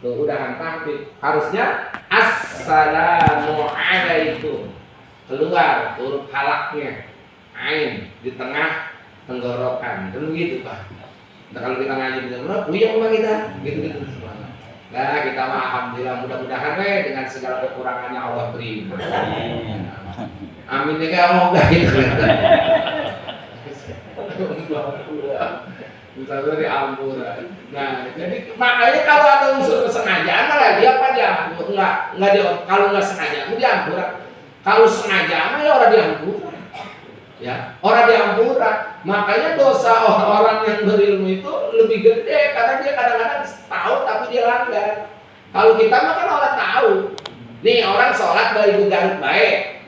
Tuh, udahan tampil. Harusnya assalamualaikum. Keluar huruf halaknya. Ain di tengah tenggorokan. Kan begitu, Pak. Nah, kalau kita ngaji benar-benar, puyeng Pak kita. Gitu-gitu. Nah, kita mah alhamdulillah, mudah-mudahan dengan segala kekurangannya Allah terima. Amin ya Allah enggak gitu. Misalnya di Ampura. Nah, jadi makanya kalau ada unsur kesengajaan lah dia apa dia enggak dia kalau enggak sengaja dia Ampura. Kalau sengaja mah ya orang di Ampura. Ya, orang di Ampura. Makanya dosa orang-orang yang berilmu itu lebih gede karena dia kadang-kadang tahu tapi dia langgar. Kalau kita mah kan orang tahu. Nih orang sholat dari Garut baik.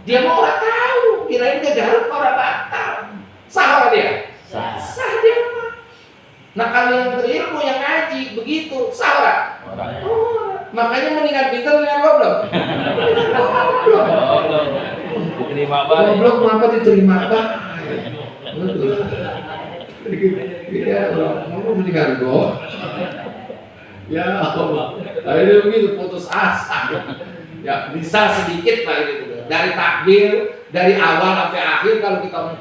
Dia mau orang tahu, kirain dia Garut orang batal. Sah dia? Sah dia mah. Nah kalau yang berilmu yang ngaji begitu, sah orang. Makanya mendingan pintar dengan goblok. Diterima baik. Goblok ngapa diterima baik? Iya, ngomong mendingan goblok. Ya Allah, akhirnya begitu putus asa. Ya bisa sedikit lah gitu. Dari takbir, dari awal sampai akhir kalau kita mau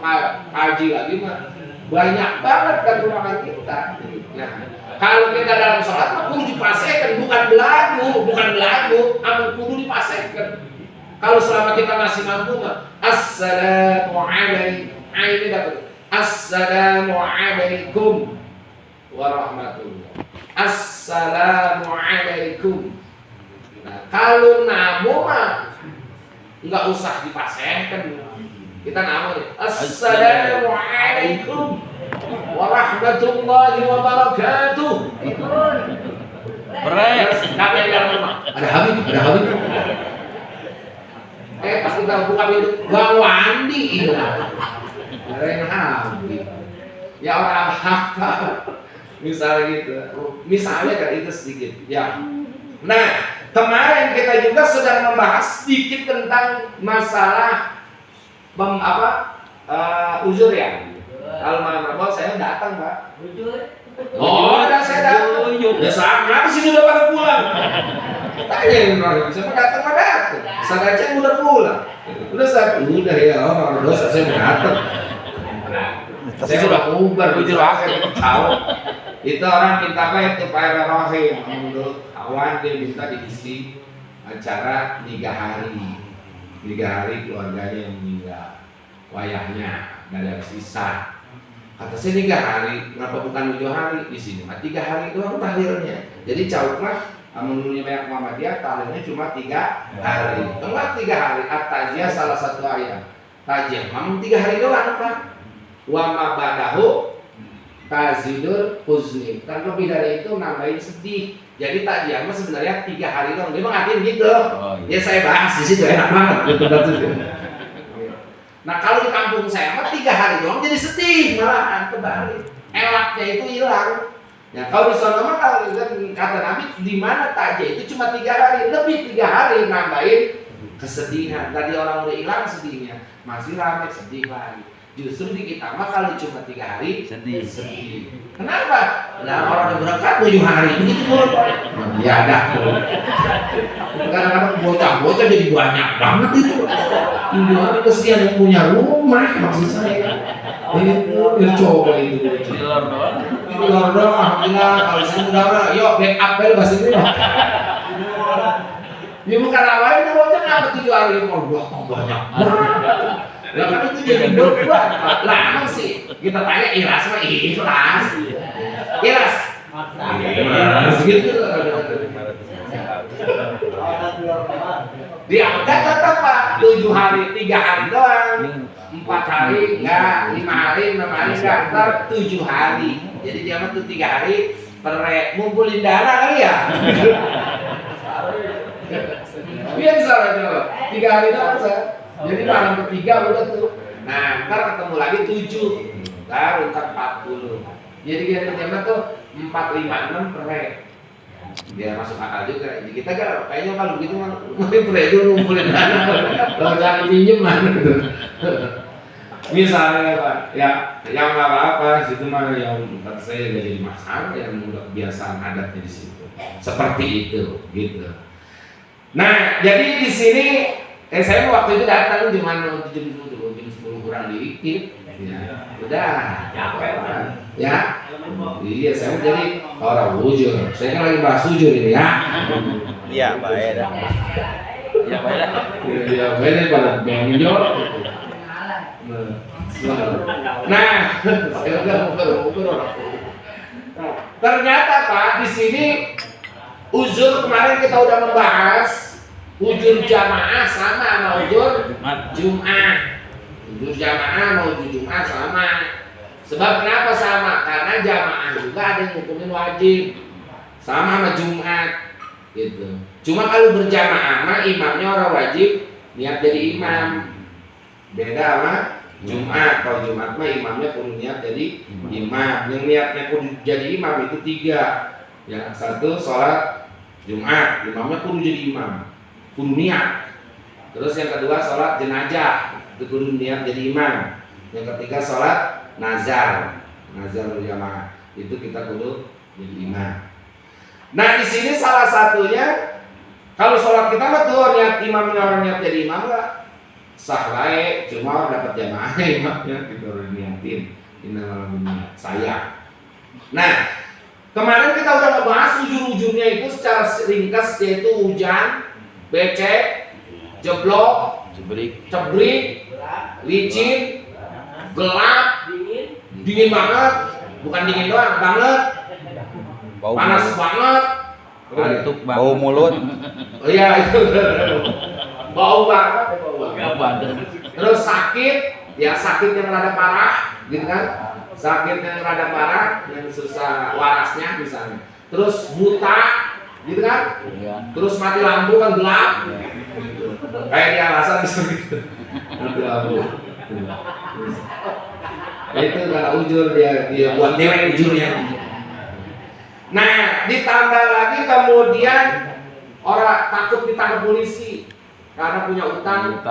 kaji lagi mah banyak banget kekurangan kita. Nah, kalau kita dalam sholat mah kudu dipasekan, bukan belagu, amun kudu dipasekan. Kalau selama kita masih mampu mah assalamualaikum, ini dapat assalamualaikum warahmatullahi. Assalamualaikum. Nah, kalau namu mah enggak usah dipasekan. Kita namu nih. Assalamualaikum warahmatullahi wabarakatuh. Brek. Kami yang dalam rumah. Ada Habib. Pas kita buka pintu, Bang Wandi. Ada yang Habib. Ya orang apa? Misalnya gitu. Misalnya kan itu sedikit. Ya. Nah, kemarin kita juga sedang membahas sedikit tentang masalah uzur ya. Kalau malam Rabu saya datang, Pak. Oh, ada saya datang. Ya sama sih sudah pada pulang. Tanya yang saya mau datang mah datang. Sadacen udah pulang. Udah ya orang dosa saya mau datang. Saya sudah bubar bujur akhir tahu. Itu orang minta apa itu Pak Rahim. Menurut kawan dia minta diisi acara 3 hari. 3 hari keluarganya yang meninggal. Wayahnya dari habis sisa. Kata saya 3 hari, kenapa bukan 7 hari di sini? 3 hari doang tahlilnya. Jadi cauk mah menurutnya banyak Muhammadiyah tahlilnya cuma 3 hari. Enggak 3 hari. At-tajiyah salah satu ayat. Tajiyah memang 3 hari doang Pak. Wa ma badahu tazidul huzni. Kan lebih dari itu nambahin sedih. Jadi tajiyah mah sebenarnya 3 hari doang. Dia mah ngatain gitu. Ya saya bahas di situ enak banget gitu. Nah kalau di kampung saya mah 3 hari doang jadi sedih malahan kembali. Elaknya itu hilang. Ya kalau di sana mah kalau kata Nabi di mana tajiyah itu cuma 3 hari, lebih 3 hari nambahin kesedihan. Tadi orang udah hilang sedihnya, masih ramai sedih lagi. Justru di kita mah kalau cuma 3 hari sedih. Kenapa? Nah orang yang berangkat 7 hari begitu pun. Ya ada. Kadang-kadang bocah jadi banyak banget itu. Ini kesian yang punya rumah maksud saya. Itu coba itu. Dilor doang. Alhamdulillah kalau saya mudah yuk backup bel bahasa ini. Ini bukan awalnya bocah ngapa 7 hari mau banyak. Lah kan itu jadi beban, Pak. Lama sih. Kita tanya ikhlas mah ikhlas. Ikhlas. Gitu. Diangkat tetap Pak. 7 hari, 3 hari doang. 4 hari enggak, 5 hari, 6 hari enggak, ntar 7 hari. Jadi dia mah tuh 3 hari ngumpulin dana kali ya. Biar salah coba. 3 hari doang saya. Jadi malam ketiga udah tuh. Nah, ntar ketemu lagi 7. Ntar 40. Jadi dia ternyata tuh 4, 5, 6 per dia masuk akal juga. Jadi kita kan kayaknya kalau begitu mah dulu ngumpulin dana. Kalau cari pinjem mana gitu. Misalnya Pak, ya yang nggak apa-apa, situ mah yang kata saya nggak jadi masalah, yang udah kebiasaan adatnya di situ. seperti itu, gitu. Nah, jadi di sini saya waktu itu datang cuma jam 10 kurang dikit, ya. Udah, ya. Iya, saya jadi orang ujur. Saya kan lagi bahas ujur ini ya. Iya, Pak Eda. Ya baik. Iya, beda pada benjol. Nah, saya udah ukur. Ternyata Pak di sini uzur kemarin kita udah membahas uzur jamaah sama sama uzur Jumat. Uzur jamaah mau uzur Jumat sama. Sebab kenapa sama? Karena jamaah juga ada yang hukumin wajib sama Jumat gitu. Cuma kalau berjamaah mah imamnya orang wajib niat jadi imam. Beda sama Jumat. Kalau Jumat mah imamnya kudu niat jadi imam. Yang niatnya kudu jadi imam itu 3. Ya, 1 sholat Jumat, imamnya kudu jadi imam, kudu niat. Terus yang kedua sholat jenazah, itu kudu niat jadi imam. Yang ketiga sholat nazar berjamaah, itu kita kudu jadi imam. Nah di sini salah satunya kalau sholat kita mah tuh niat imamnya orang niat jadi imam lah sah lae, cuma dapat jamaahnya imamnya kita udah niatin saya. Nah kemarin kita udah ngebahas ujung-ujungnya itu secara ringkas yaitu hujan, becek, jeblok, cebrik, licin, gelap, dingin banget, bukan dingin doang, banget, panas banget, bau mulut. Oh iya itu bau banget, terus sakit, ya sakit yang rada parah, gitu kan? Sakit yang rada parah, yang susah warasnya misalnya. Terus buta, gitu kan? Terus mati lampu kan gelap, kayak di alasan gitu. Mati lampu. Itu karena ujur dia buat dewek ujurnya. Nah, ditambah lagi kemudian orang takut ditangkap polisi karena punya utang.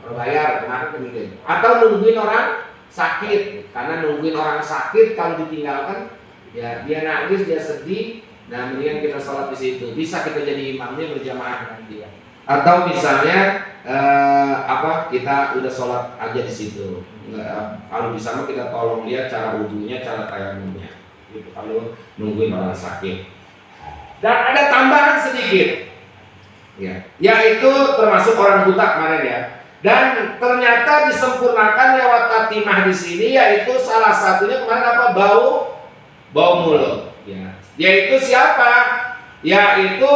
Bayar kemarin kemudian. Atau nungguin orang sakit, karena nungguin orang sakit kalau ditinggalkan ya dia nangis, dia sedih. Nah, mendingan kita sholat di situ. Bisa kita jadi imamnya berjamaah dengan dia. Atau misalnya kita udah sholat aja di situ. Kalau bisa mah kita tolong dia cara wudunya, cara tayamumnya. Gitu, kalau nungguin orang sakit. Dan ada tambahan sedikit, ya, yaitu termasuk orang buta kemarin ya. Dan ternyata disempurnakan lewat tatimah di sini, yaitu salah satunya kemarin apa? Bau mulut. Ya. Yaitu siapa? Yaitu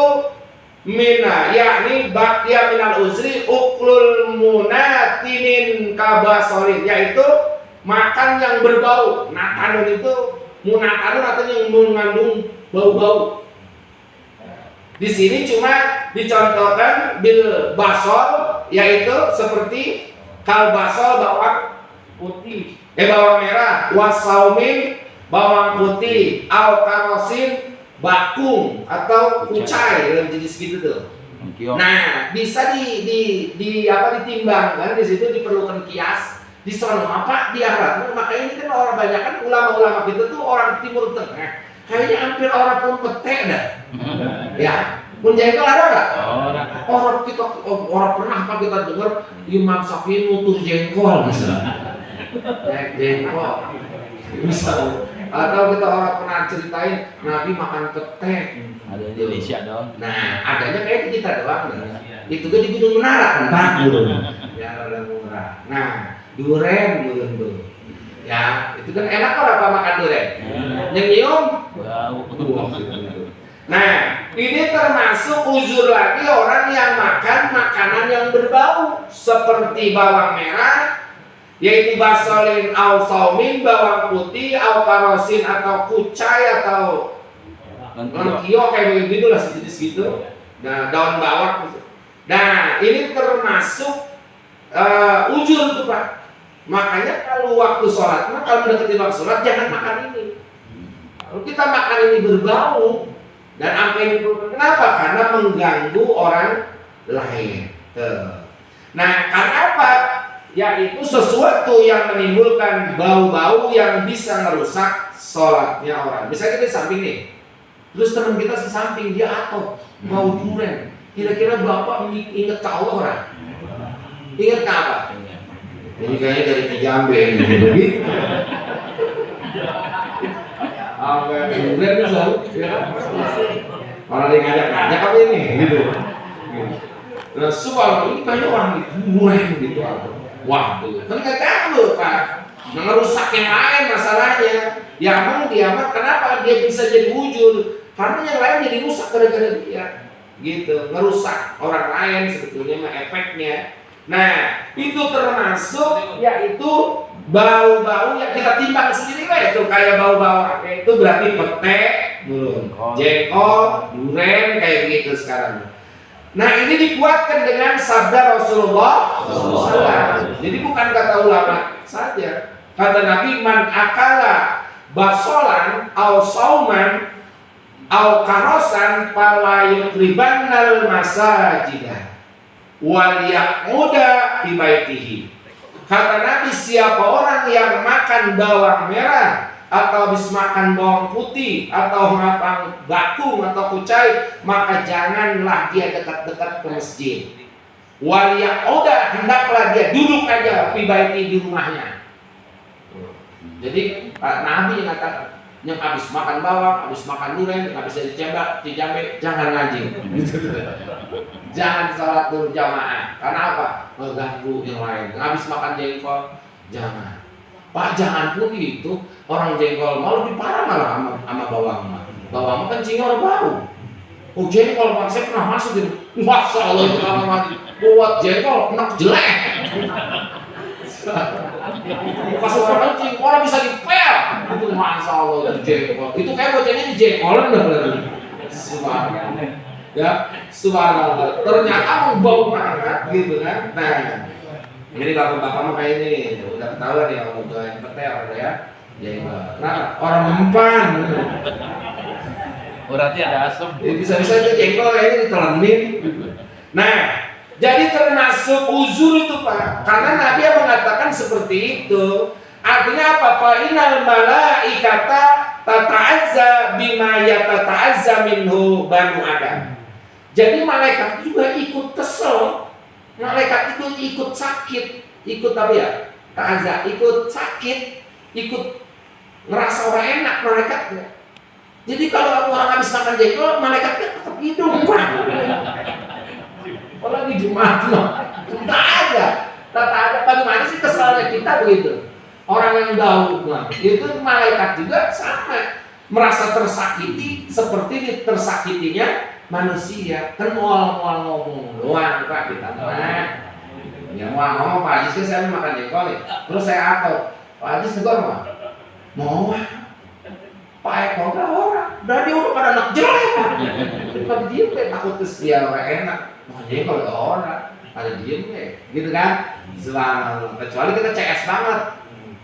mina, yakni bakia minal uzri uklul munatinin kabasorin, yaitu makan yang berbau. Natanun itu munatanun artinya yang mengandung bau-bau. Di sini cuma dicontohkan bil basol, yaitu seperti kal basol bawang putih, bawang merah, wasaumin bawang putih, au karosin bakung atau kucai dalam jenis gitu tuh. Nah, bisa ditimbang kan, di situ diperlukan kias. Di sana apa di Arab. Makanya ini kan orang banyak kan ulama-ulama kita tuh orang Timur Tengah. Kayaknya hampir orang pun pete dah. Ya, pun jengkol ada nggak? Orang pernah apa kita dengar Imam Syafi'i nutur jengkol misalnya. Jengkol. Misal atau kita orang pernah ceritain Nabi makan pete. Ada di Indonesia dong. Nah, adanya kayak kita doang. Itu tuh di Gunung Menara kan, Pak. Ya, ada murah. Nah, duren tuh. Ya, itu kan enak orang apa makan duren. Yang nyium bau. Nah, ini termasuk uzur lagi orang yang makan makanan yang berbau seperti bawang merah, yaitu basolin au saumin, bawang putih au karosin atau kucai atau lengkio kayak begitu lah sejenis gitu. Nah, daun bawang. Nah, ini termasuk ujur tuh Pak. Makanya kalau waktu sholat, kalau mendekati waktu sholat jangan makan ini. Kalau kita makan ini berbau dan sampai ini, kenapa? Karena mengganggu orang lain. Nah, karena apa? Yaitu sesuatu yang menimbulkan bau-bau yang bisa merusak sholatnya orang. Misalnya kita di samping nih, Terus teman kita di samping dia atot, mau duren. Kira-kira bapak ingat ke Allah orang? Ingat ke apa? Ini kayaknya dari Kijambe ini, gitu. Apa duren itu selalu, ya kan? Orang yang ngajak apa ini, gitu. Nah, soal ini kayaknya orang itu duren gitu. Waduh, kan nggak tahu Pak. Ngerusak yang lain masalahnya. Ya emang dia mah kenapa dia bisa jadi wujud? Karena yang lain jadi rusak gara-gara dia, gitu, ngerusak orang lain sebetulnya mah efeknya. Nah, itu termasuk yaitu bau-bau yang kita timbang sendiri lah itu kayak bau-bau itu berarti pete, jengkol, duren kayak gitu sekarang. Nah, ini dikuatkan dengan sabda Rasulullah SAW. Jadi bukan kata ulama saja. Kata Nabi, man akala basolan au sauman au karosan fala yukribannal masajidah wal yaquda fi baitihi. Kata Nabi, siapa orang yang makan bawang merah atau habis makan bawang putih atau makan bakung atau kucai, maka janganlah dia dekat-dekat ke masjid. Wal yaquda, hendaklah dia duduk aja fi baitihi, di rumahnya. Jadi Nabi yang kata, yang habis makan bawang, habis makan durian, habis dijambe, jangan ngaji. Jangan sholat berjamaah. Karena apa? Mengganggu yang lain. Habis makan jengkol, jangan. Pak, jangan pun itu. Orang jengkol malah lebih parah malah sama bawang. Bawang kencingnya bau. Oh, jengkol Pak, saya pernah masuk gitu. Masya Allah, itu lama mati. Buat jengkol, enak jelek. Pas orang kencing, orang bisa dipel. Itu Masya Allah, itu jengkol. Itu kayak bocahnya di jengkolan dah. Subhanallah. Ya, subhanallah. Ternyata bau banget gitu kan. Nah, ini bapak-bapak mah kayak ini udah ketahuan ya, udah yang petel ya. Nah, orang mempan. Berarti ada asam. Bisa-bisa itu jengkol kayaknya ditelemin. Nah, jadi termasuk uzur itu Pak, karena Nabi yang mengatakan seperti itu. Artinya apa? Fa innal malaikata tata'azza bima yatata'azza minhu banu Adam. Jadi malaikat juga ikut kesel, malaikat itu ikut sakit, ikut apa ya? Ta'azza, ikut sakit, ikut ngerasa orang enak malaikatnya. Jadi kalau orang habis makan jengkol, malaikatnya tetap hidung Pak. Kalau di Jumat loh, tak ada. Bagaimana sih kesalnya kita begitu? Orang yang tahu, itu malaikat juga sama, merasa tersakiti seperti tersakitinya manusia. Kan mual-mual ngomong doang Pak kita mah. Ya mual ngomong Pak Ajis, saya makan jengkol nih. Terus saya atur, Pak Ajis negor mah. Mau Pak Eko enggak orang. Berarti udah pada anak jelek Pak. Kalau dia kayak takut dia orang enak. Makanya kalau ada orang ada diem gitu kan. Selama kecuali kita CS banget.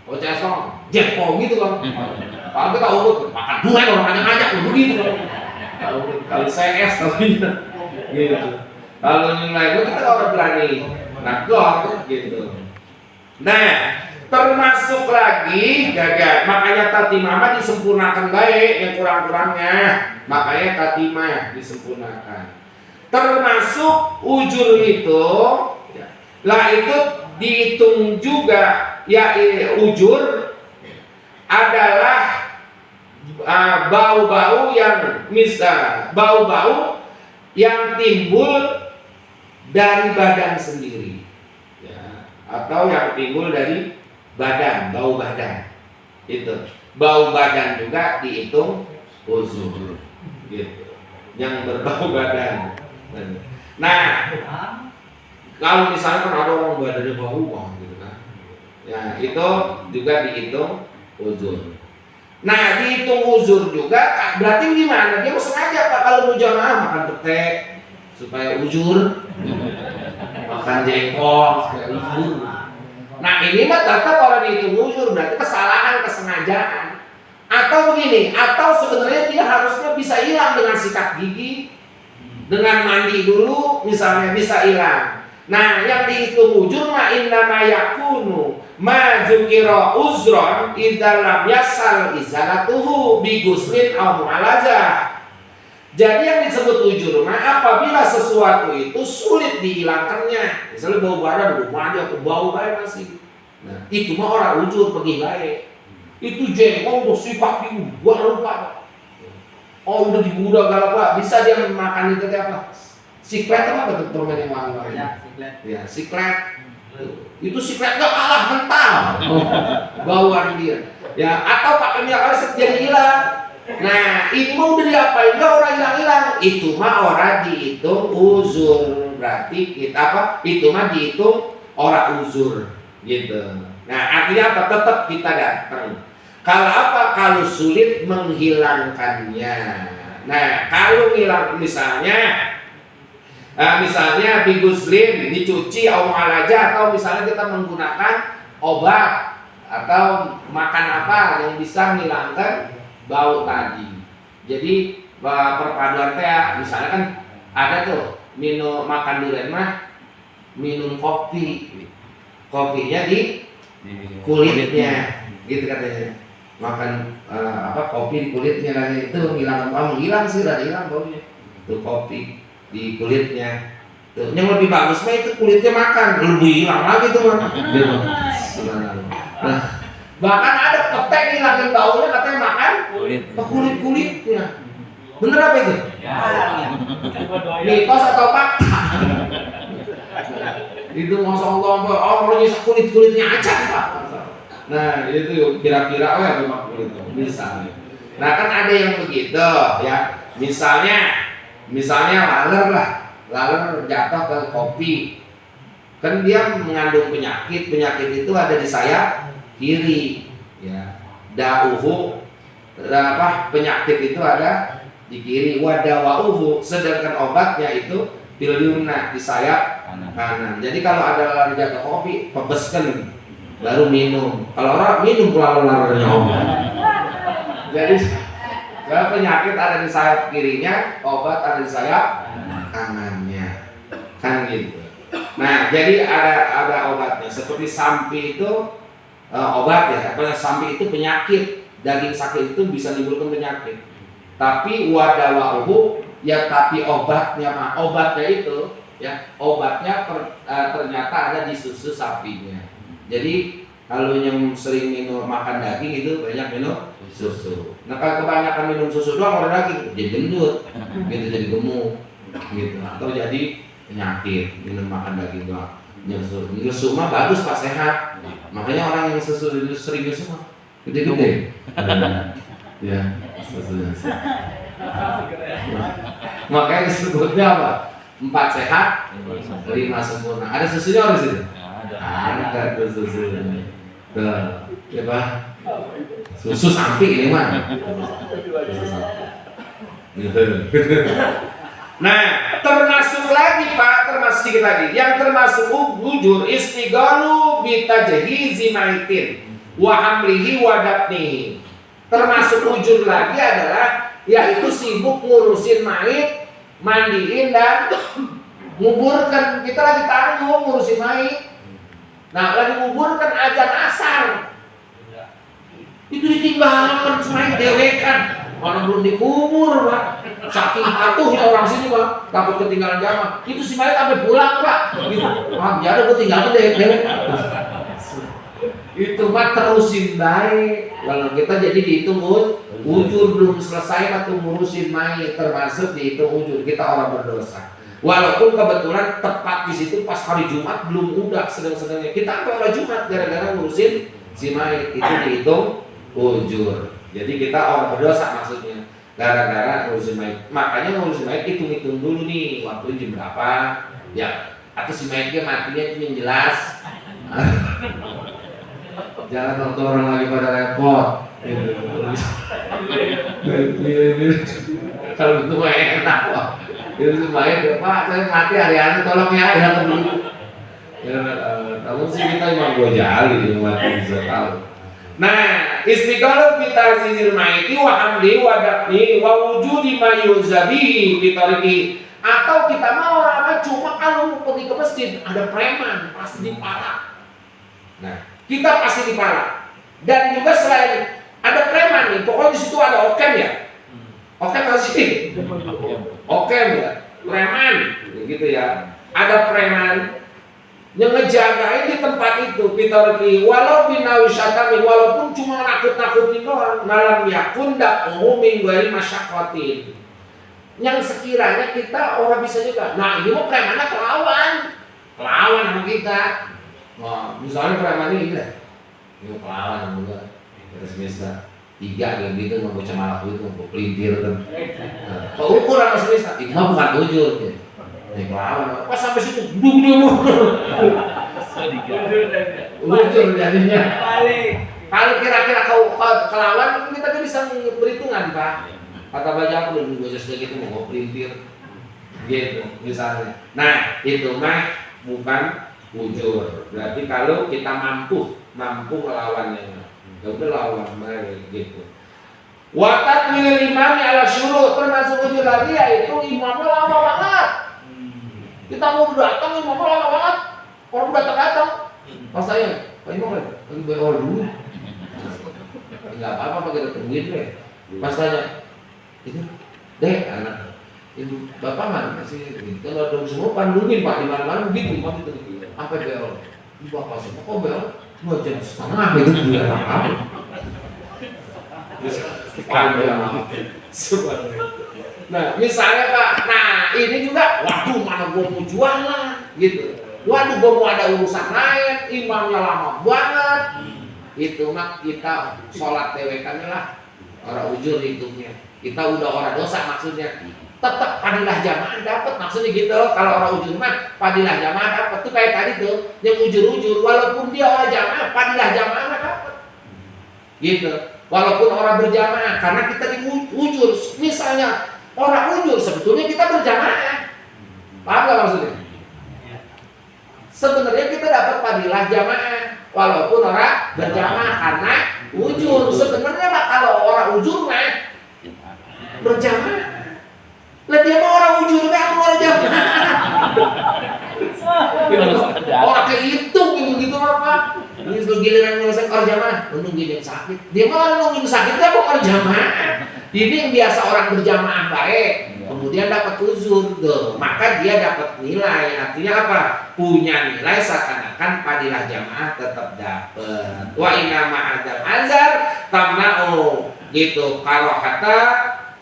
Kalau CS banget, jengkol gitu kan. Kalau kita urut makan dua orang ngajak lu begitu kan. Kalau CS tapi gitu. Kalau yang lain itu kita orang berani nagor gitu. Nah, termasuk lagi gagal. Makanya tatimah disempurnakan baik, yang kurang-kurangnya. Makanya tatimah disempurnakan. Termasuk ujur itu, lah itu dihitung juga ya. Ujur adalah bau-bau yang bau-bau yang timbul dari badan sendiri, ya, atau yang timbul dari badan, bau badan. Itu bau badan juga dihitung ujur, gitu, yang berbau badan. Nah, kalau misalnya kan ada orang badannya bau gitu kan, ya itu juga dihitung uzur. Nah, dihitung uzur juga berarti gimana? Dia mau sengaja Pak kalau mau jamaah makan pete supaya uzur, makan jengkol supaya uzur. Nah, ini mah tetap kalau dihitung uzur berarti kesalahan, kesengajaan. Atau begini, atau sebenarnya dia harusnya bisa hilang dengan sikat gigi, dengan mandi dulu misalnya bisa hilang. Nah, yang dihitung ujur mah innama yakunu ma dzukira uzron idza lam yasal izalatuhu bi guslin aw mu'alajah. Jadi yang disebut ujur apabila sesuatu itu sulit dihilangkannya. Misalnya bau badan, bau baik masih. Nah, itu mah orang ujur pergi baik. Itu jengkol udah sifat gua lupa. Oh udah dibudak galak Pak. Bisa dia makan itu kayak apa? Siklet apa tuh permen yang wangi-wangi? Ya, siklet. Ya, siklet. Itu siklet gak kalah mental. Bauan dia. Ya, atau pakai minyak karet jadi hilang. Nah, ini mau udah diapain? Enggak orang hilang-hilang. Itu mah orang dihitung uzur. Berarti kita apa? Itu mah dihitung orang uzur gitu. Nah, artinya apa? Tetap kita datang. Kalau apa? Kalau sulit menghilangkannya. Nah, kalau hilang misalnya biguslin dicuci awal aja, atau misalnya kita menggunakan obat atau makan apa yang bisa menghilangkan bau tadi. Jadi perpaduan teh misalnya kan ada tuh makan durian mah minum kopinya di kulitnya gitu katanya. Makan kopi di kulitnya lagi itu hilang sih, udah hilang baunya. Tuh kopi di kulitnya. Tuh, yang lebih bagus mah itu kulitnya makan, lebih hilang lagi tuh mah. Nah, bahkan ada petek ngilangin baunya katanya makan kulitnya. Bener apa itu? Ya. Mitos atau fakta? Itu masya Allah, orang nyisap kulitnya aja Pak. Nah itu kira-kira memang kulit bisa. Nah kan ada yang begitu ya. Misalnya laler jatuh ke kopi, kan dia mengandung penyakit itu ada di sayap kiri ya. Penyakit itu ada di kiri, wadawauhu, sedangkan obatnya itu bilyumna di sayap kanan. Jadi kalau ada laler jatuh kopi, pebeskan baru minum. Kalau orang minum lalernya obat. Jadi penyakit ada di sayap kirinya, obat ada di sayap kanannya, kan gitu. Nah, jadi ada obatnya. Seperti sampi itu obat ya. Sampi itu penyakit, daging sakit itu bisa menimbulkan penyakit. Tapi wadawauhu ya, tapi obatnya itu ya, obatnya ternyata ada di susu sapinya. Jadi kalau yang sering makan daging itu banyak minum susu. Nah kalau kebanyakan minum susu doang orang daging jadi gendut, gitu, jadi gemuk, gitu. Atau jadi penyakit minum makan daging doang. Nyusu mah bagus Pak, sehat. Makanya orang yang sering nyusu mah gede-gede. Ya, susunya. Makanya disebutnya apa? 4 sehat, 5 sempurna. Ada susunya orang sini? Ada tuh susunya. Tuh, ya Pak. Susu sapi ini mah. Nah, termasuk lagi Pak, termasuk sedikit lagi. Yang termasuk ujur istighalu bitajhizi maitin wa hamlihi wa dafnihi. Termasuk ujur lagi adalah yaitu sibuk ngurusin mayit, mandiin dan nguburkan. Kita lagi tanggung ngurusin mayit. Nah, lagi nguburkan azan asar. Itu ditinggalkan mayit dewekan. Orang belum dikubur, Pak. Saking patuhnya orang sini, Pak. Takut ketinggalan jamaah. Itu si mayit sampai pulang, Pak. Gitu. Wah, ya udah gue tinggalkan dewek. Itu mah terusin baik. Kalau kita jadi dihitung ujur belum selesai atau ngurusin mayit, termasuk dihitung ujur. Kita orang berdosa. Walaupun kebetulan tepat di situ pas hari Jumat belum udah sedang-sedangnya. Kita sampai orang Jumat gara-gara ngurusin si mayit, itu dihitung ujur. Jadi kita orang berdosa maksudnya gara-gara ngurusin mayit. Makanya ngurusin mayit hitung-hitung dulu nih waktu jam berapa. Ya, atau si mayitnya matinya itu yang jelas. Jangan waktu orang lagi pada repot. Kalau itu mah enak kok. Itu mayit, Pak saya mati hari-hari tolong ya, datang dulu. Ya, kamu sih kita emang gojali mati bisa tahu. Nah, istighalu bi ta'zizil maiti wa hamli wa dafni wa wujudi ma yuzabihi bi tariqi. Atau kita mau orang cuma kalau pergi ke masjid ada preman pasti dipalak. Nah, kita pasti dipalak. Dan juga selain ada preman nih, pokoknya di situ ada oken ya. Oke masih. Oke ya. Preman, gitu ya. Ada preman yang ngejagain di tempat itu, pitorki walau binawisatamin, walaupun cuma nakut-nakutin doang, malam yakun dakmu mingguari masyakotin. Yang sekiranya kita orang bisa juga. Nah ini mau premannya kelawan sama kita. Nah, misalnya preman ini lah, ini kelawan sama gue. Terus bisa 3 gitu mau bocah malak itu mau pelintir kan. Ukur sama semesta itu mah bukan ujur ya. Ini kelawan. Pas sampai situ dulu. Ujur jadinya. Kalau kira-kira kau kelawan kita kan bisa berhitungan Pak. Kata baca aku dulu sudah gitu mau pelintir gitu misalnya. Nah itu mah bukan ujur. Berarti kalau kita mampu melawannya. Ya udah lawan mereka gitu. Watat milih imam ala syuruh termasuk ujur lagi yaitu imamnya lama banget. Kita mau datang imamnya lama banget. Orang datang. Pas saya, Pak Imam lagi bayar dulu. Enggak apa-apa kita tungguin deh. Pas tanya, itu deh anak ibu bapak mana masih kalau ada semua pandungin Pak di mana-mana begitu imam itu sampai bayar. Ibu bapak semua kok bayar? 2 jam setengah itu dia apa? Nah, misalnya Pak, nah ini juga, waduh mana gua mau jualan, gitu. Waduh gua mau ada urusan lain, imamnya lama banget. Itu mah kita sholat TWK-nya lah, orang ujur hitungnya. Kita udah orang dosa maksudnya. Tetap padilah jamaah dapat maksudnya gitu. Kalau orang ujur mah padilah jamaah dapat tuh kayak tadi tuh yang ujur-ujur walaupun dia orang jamaah padilah jamaah dapat gitu walaupun orang berjamaah karena kita di ujur misalnya orang ujur sebetulnya kita berjamaah paham gak maksudnya sebenarnya kita dapat padilah jamaah walaupun orang berjamaah karena ujur sebenarnya mah kalau orang ujur mah berjamaah. Lah dia mau orang ujur aku orang jamaah. Orang kehitung gitu apa? Ini giliran ngelesain orang jamaah, nungguin yang sakit. Dia mau orang nungguin sakit dia mau orang jamaah. Ini yang biasa orang berjamaah baik, kemudian dapat uzur, tuh. Maka dia dapat nilai. Artinya apa? Punya nilai seakan-akan padilah jamaah tetap dapat. Wa inna ma'adzal azar tamna'u gitu. Kalau kata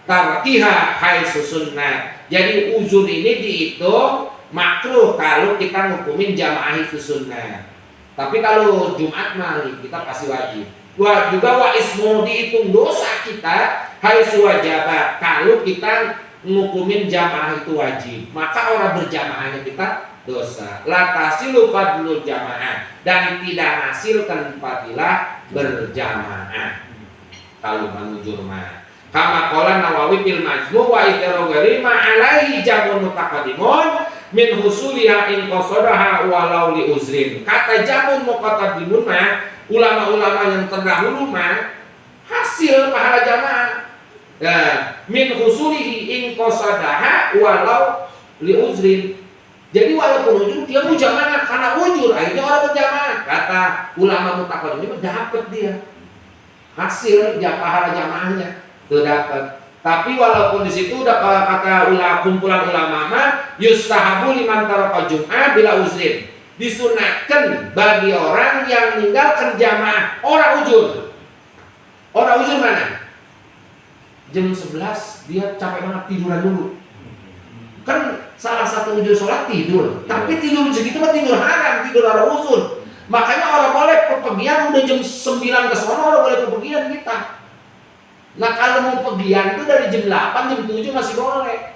tarkiha haitsu sunnah. Jadi uzur ini dihitung makruh kalau kita ngukumin jamaah itu sunnah. Tapi kalau Jumat mali kita pasti wajib. Wah juga wa ismu dihitung dosa kita haitsu wajaba kalau kita ngukumin jamaah itu wajib. Maka orang berjamaahnya kita dosa. La tasilu fadlul jamaah dan tidak hasilkan fadilah berjamaah. Kalau manujur mah kama qala Nawawi fil Majmu' wa idragari ma alaihi jamun mutaqaddimun min husuliha in qasadaha walau li uzrin. Kata jamun muqaddadimun mah ulama-ulama yang terdahulu mah hasil pahala jamaah. Nah, min husulihi in qasadaha walau li uzrin. Jadi walaupun ujur dia mau jamaah karena ujur akhirnya orang berjamaah. Kata ulama mutaqaddimin dapat dia hasil pahala jamaahnya. Itu dapat. Tapi walaupun di situ udah kata kumpulan ulama mah yustahabu liman taraka jum'ah bila uzrin. Disunatkan bagi orang yang meninggalkan jamaah orang ujur. Orang ujur mana? Jam 11 dia capek banget tiduran dulu. Kan salah satu ujur sholat tidur. Tapi tidur segitu mah tidur haram, tidur orang ujur. Makanya orang boleh perpergian udah jam 9 ke sana orang boleh perpergian kita. Nah kalau mau pergian itu dari jam 8, jam 7 masih boleh.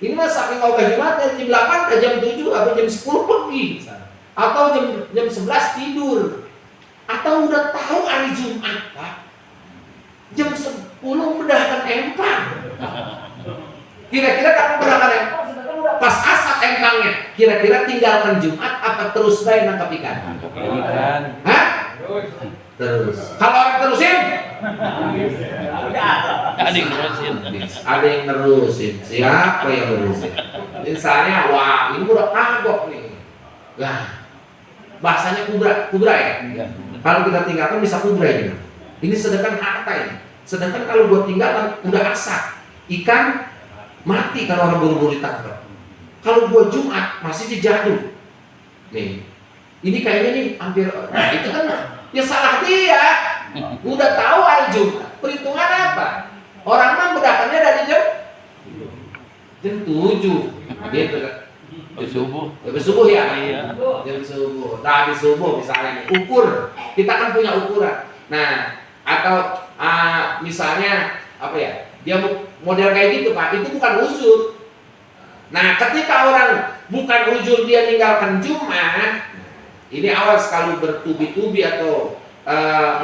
Ini mah saking ogah Jumat dari jam 8 ke jam 7 atau jam 10 pergi. Atau jam 11 tidur. Atau udah tahu hari Jumat Pak. Jam 10 mendahkan empang. Kira-kira kamu mendahkan empang pas asap empangnya. Kira-kira tinggalkan Jumat apa terus baik nangkap ikan? Hah? Terus. Kalau orang terusin? Ada yang nerusin. Siapa yang nerusin? Misalnya, wah ini udah kagok nih. Nah, bahasanya kubra ya? Kalau kita tinggalkan bisa kubra ya. Ini sedangkan harta ya. Sedangkan kalau buat tinggalkan udah asap. ikan mati kalau orang buru-buru ditangkap. Kalau 2 Jumat masih dijadu. Nih, ini kayaknya nih hampir, nah itu kan ya salah dia. Udah tahu hari Jumat, perhitungan apa? Orang mah bedakannya dari jam 7 gitu kan. Habis subuh ya? Iya. Jam subuh. Nah, habis subuh misalnya nih, ukur. Kita kan punya ukuran. Nah, atau misalnya apa ya? Dia model kayak gitu, Pak. Itu bukan uzur. Nah, ketika orang bukan uzur dia ninggalkan Jumat, ini awas kalau bertubi-tubi atau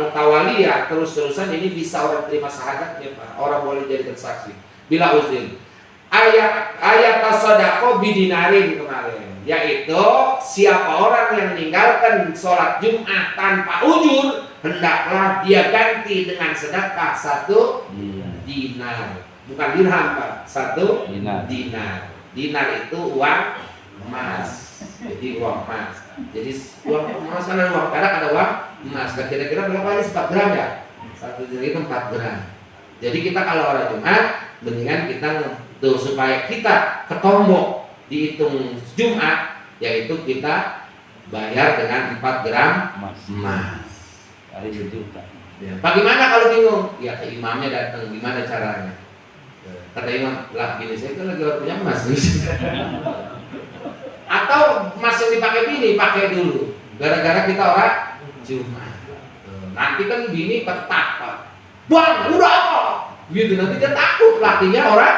mutawaliyah terus-terusan, ini bisa orang terima syahadatnya, Pak. Orang boleh jadi saksi. Bila uzur. Ayat tasodako bidinarin kemarin, yaitu siapa orang yang meninggalkan sholat Jumat tanpa ujur, hendaklah dia ganti dengan sedekah 1 dinar, bukan dirham, Pak. 1 dinar. Dinar itu uang emas, jadi uang emas. Jadi uang emas kan ada uang perak, ada uang emas. Kira-kira berapa kali 4 gram ya? 1 dinar itu 4 gram. Jadi kita kalau orang Jumat, mendingan kita tuh supaya kita ketombok dihitung Jumat, yaitu kita bayar dengan 4 gram emas. Ya. Bagaimana kalau bingung? Ya ke imamnya datang, gimana caranya? Kata imam, lah gini saya kan lagi punya emas. Atau emas yang dipakai bini, pakai dulu. Gara-gara kita orang Jumat. Nanti kan bini ketat, Pak. Bang, udah apa? Gitu nanti dia takut lakinya orang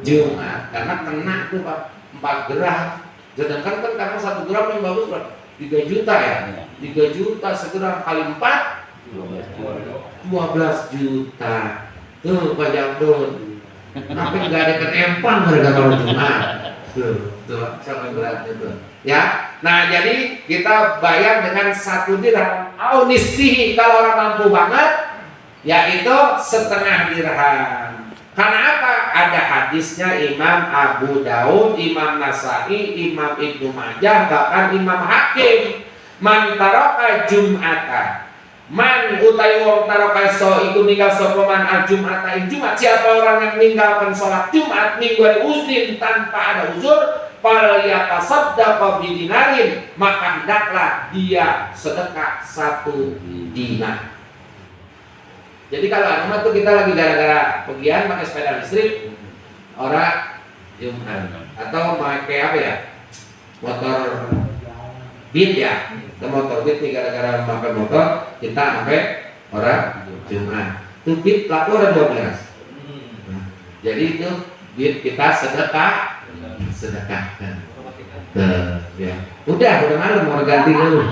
Jumat, karena kena tuh, Pak, 4 gram. Sedangkan kan karena 1 gram yang bagus berapa? 3 juta ya. 3 juta segram kali 4 12 juta. Tuh Pak Jambon. Tapi nggak ada empang gara-gara orang Jumat. Tuh siapa beratnya tuh. Ya. Nah, jadi kita bayar dengan 1 dirham. Au nisfihi kalau orang mampu banget, yaitu setengah dirham. Karena apa? Ada hadisnya Imam Abu Daud, Imam Nasai, Imam Ibnu Majah, bahkan Imam Hakim. Man taraka Jum'ata, man utai wong taraka iku ninggal sapa man al-Jum'ata ing Jumat. Siapa orang yang meninggalkan sholat Jumat minggu uzrin tanpa ada uzur, fal yatasaddaqa bidinarin, maka hendaklah dia sedekah 1 dinar. Jadi kalau anak tuh kita lagi gara-gara pergian pakai sepeda listrik, orang Jumat atau pakai apa ya, motor Beat ya, ke motor Beat nih gara-gara pakai motor kita sampai orang Jumat. Tuh Beat laku ada 12. Jadi itu Beat kita sedekahkan. Ya. Udah malam mau ganti dulu.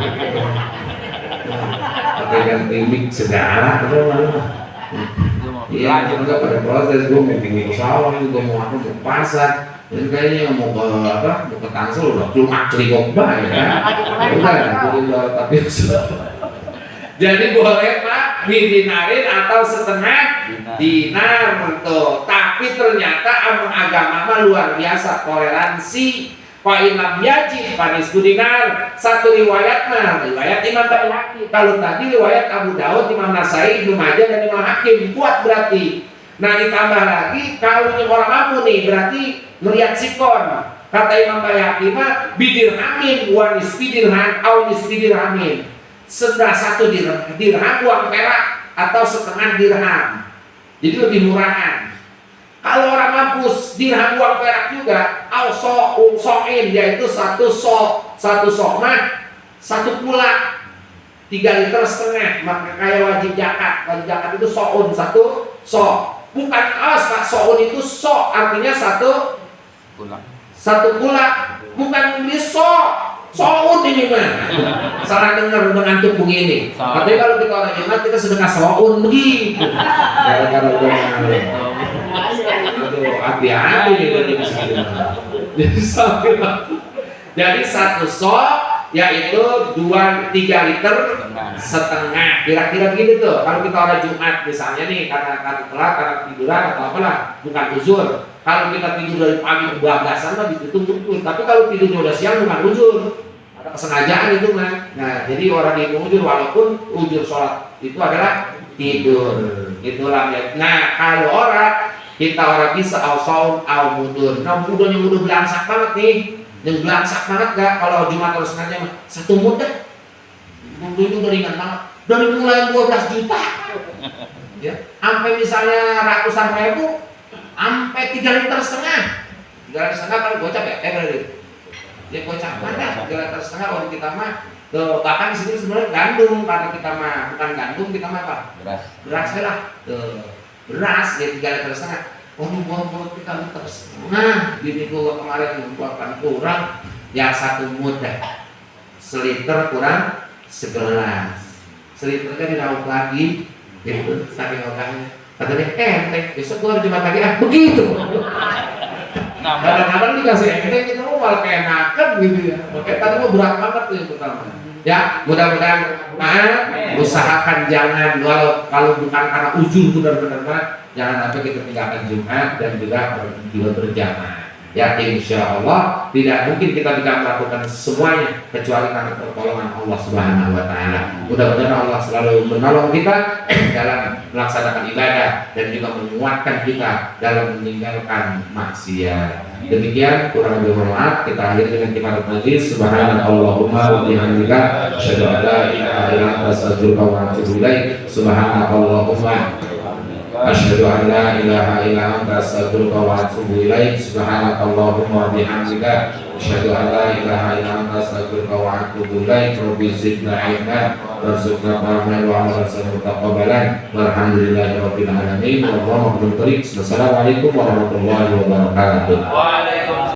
Pakai ganti mic segala iya, juga pada proses. Gue mau pinggir sawah, gue mau apa, mau pasar, dan kayaknya mau ke apa, mau ke Tangsel udah cuma cerikok bah ya kan. Udah, tapi jadi boleh Pak didinarin atau setengah dinar tuh. Tapi ternyata agama mah luar biasa, toleransi. Fa ilam yajid panis dinar. Satu riwayat mah riwayat Imam Baihaqi. Kalau tadi riwayat Abu Daud, Imam Nasai, Ibnu Majah dan Imam Hakim, kuat berarti. Nah ditambah lagi kalau orang mampu nih berarti melihat sikon. Kata Imam Baihaqi mah bidirhamin wa nisfi dirham au nisfi dirhamin. Sudah 1 dirham uang perak atau setengah dirham. Jadi lebih murahan. Kalau orang mampus dirham uang perak juga, au so'in, yaitu 1 sok mah 1 pula 3,5 liter, maka kayak wajib zakat. Wajib zakat itu so'un 1 sok. Bukan Pak, so'un itu sok artinya 1 pula, bukan beli so'un ini mah. Salah dengar udah ngantuk begini. Tapi kalau kita orang Jumat kita sedekah so'un begitu. Gara-gara hati-hati nih dari segini. Jadi 1 sok yaitu 2-3 liter setengah, kira-kira gitu tuh. Kalau kita orang Jumat misalnya nih karena telat, karena tiduran atau apalah, bukan uzur. Kalau kita tidur dari pagi kebablasan mah ditutup. Tapi kalau tidurnya udah siang bukan uzur, ada kesengajaan itu mah. Nah jadi orang itu uzur, walaupun uzur sholat itu adalah tidur. Itulah ya. Nah kalau orang kita orang bisa au saum au mudun. Nah mudun yang udah belangsak banget nih, yang belangsak banget gak kalau Jumat harus ngaji mah satu mud dah. Mudun itu udah ringan banget. Dari mulai 12 juta, ya, sampai misalnya ratusan ribu, sampai 3,5 liter. 3,5 liter kalau gocap ya, berarti. Ya gocap mana? 3,5 liter kalau kita mah. Tuh, bahkan di sini sebenarnya gandum karena kita mah bukan gandum, kita mah apa? Beras. Beras lah. Tuh, beras ya 3,5 liter. Oh, buat kita liter setengah. Bini gua kemarin membuatkan kurang, ya 1 mud dah. Seliter kurang 11. Seliter kan diraup lagi, gitu, saking ogahnya. Katanya enteng, besok gua harus Jumat lagi, begitu. Kadang-kadang dikasih enteng, kita mau malah keenakan gitu ya. Makanya tadi mau berat banget tuh yang pertama. Ya, mudah-mudahan usahakan jangan kalau bukan karena ujung benar-benar jangan sampai kita tinggalkan Jumat dan juga berjamaah. Ya, insya Allah tidak mungkin kita bisa melakukan semuanya kecuali karena pertolongan Allah Subhanahu Wa Taala. Mudah-mudahan Allah selalu menolong kita dalam melaksanakan ibadah dan juga menguatkan kita dalam meninggalkan maksiat. Demikian, kurang lebih maaf, kita akhiri dengan kalimat majlis. Subhanallahumma wa bihamdika asyhadu an la ilaha illa anta astaghfiruka wa atubu ilaik. Subhanallahumma asyhadu an la ilaha illa anta astaghfiruka wa atubu ilaik. Subhanakallahumma wa bihamdika asyhadu an la ilaha illa anta astaghfiruka wa atubu ilaik. Rabbi zidna ilma warzuqna fahman wa amalan mutaqabbalan walhamdulillahi rabbil alamin. Wallahu a'lam. Wassalamualaikum warahmatullahi wabarakatuh.